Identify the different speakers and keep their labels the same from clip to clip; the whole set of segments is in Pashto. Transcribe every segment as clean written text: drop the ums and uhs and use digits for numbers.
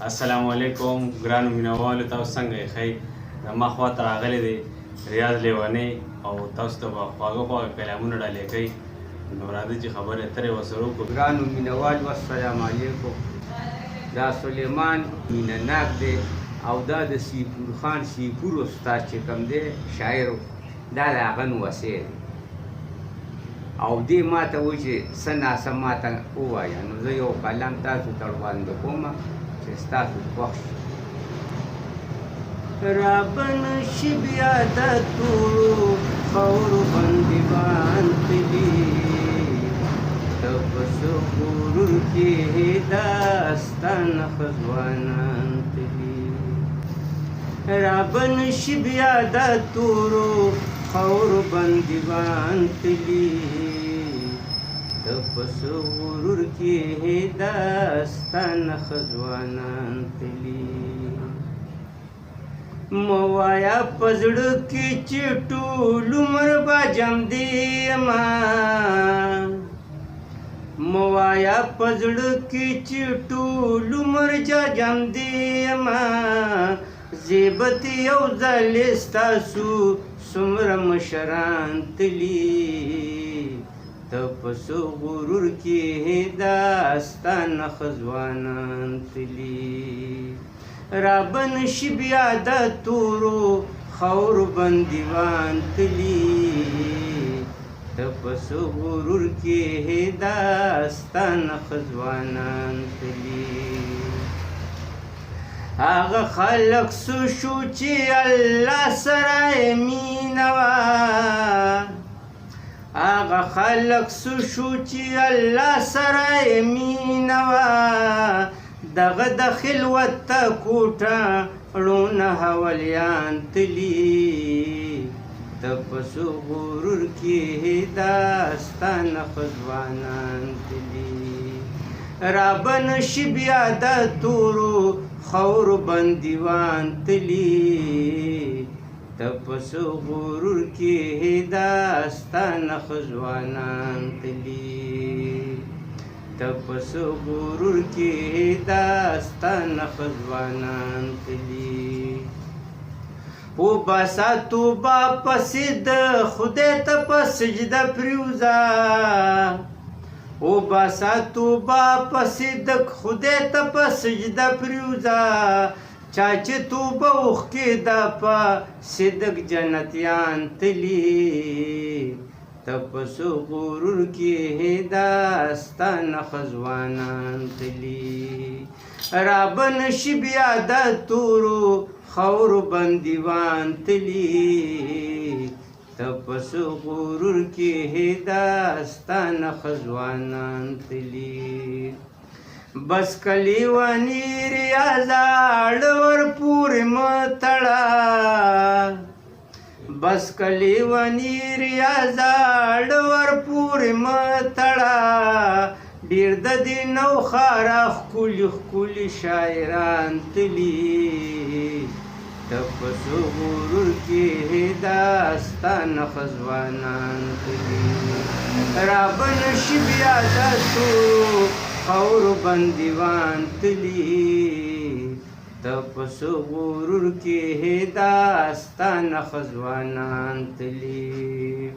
Speaker 1: السلام علیکم ګرانو مینوالو، تاسو څنګه یې ښئ؟ زما خواته راغلی دی ریاض لیونی او تاسو ته به خواږه خواږه کلامونه ډالې کوي. نو راځئ چې خبرې اترې ورسره وکړو.
Speaker 2: ګرانو مینوالو السلام علیکم. دا سلیمان مینه ناک دی او دا د سیپور خان سیپور استاد چې کوم دی شاعر، دا د هغه نوسی دی او دې ماته وایي چې څه ناسه ماته ووایه. نو زه یو کلام تاسو ته وړاندې کوم چې ستاسو خوښ شي. رابنشي بیا د تورو خاورو باندې باندې ته په څه غرور کې داستان خزوانان تلي. رابنشي بیا د تورو خاورو باندې باندې ته په څه غرور کې داستان خزوانان تلي. مه وایه په زړه کې چې ټول عمر به جمدې یمه، مه وایه په زړه کې چې ټول عمر جمدې یمه. زیبت یو ځل ستاسو څومره مشران تلي، ته په څه غرور کې داستان خزوانان تلي. رابنشي بیا د تورو خاورو بندیوان تلي، ته په څه غرور کې داستان خزوانان تلي. هغه خلق څه شو چې الله سره یې مینه وه، هغه خلق څه شو چې الله سره یې مینه وه. دغه د خلوت ته کوټه ړونه حولیان تلي، ته په څه غرور کې داستان خزوانان تلي. رابنشي بیا د تورو خاورو بندیوان تلي، ته په څه غرور کې داستان خزوانان تلي، ته په څه غرور کې داستان خزوانان تلي. وباسه توبه پسې د خدای ته په سجده پرېوځه، وباسه توبه پسې د خدای ته په سجده پرېوځه. چا چې توبه وکړي دا په صدق جنتیان تلي، ته په څه غرور کې داستان خزوانان تلي. رابنشي بیا د تورو خاورو بندیوان تلي، ته په څه غرور کې داستان خزوانان تلي. بس کلیواني ریاضه اړور پورې مه تړه، بس کلیواني ریاضه اړور پورې مه تړه. ډېر د دې نوښاره ښکلي ښکلي شاعران تلي، ته په څه غرور کې داستان خزوانان تلي. رابنشي بیا د تورو خاورو بندیوان تلي، ته په څه غرور کې داستان خزوانان تلي.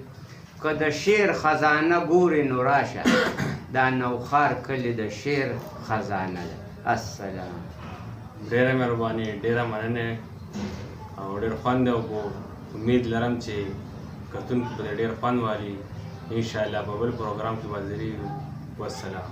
Speaker 2: که د شعر خزانه ګورې نو راشه، دا نوښار کلي د شعر خزانه ده. السلام.
Speaker 1: ډېره مهرباني، ډېره مننه او ډېر خوند وکړو. امید لرم چې کتونکي به ډېر خوند والي. انشاءالله په بل پروګرام کې به حاضرېږو. والسلام.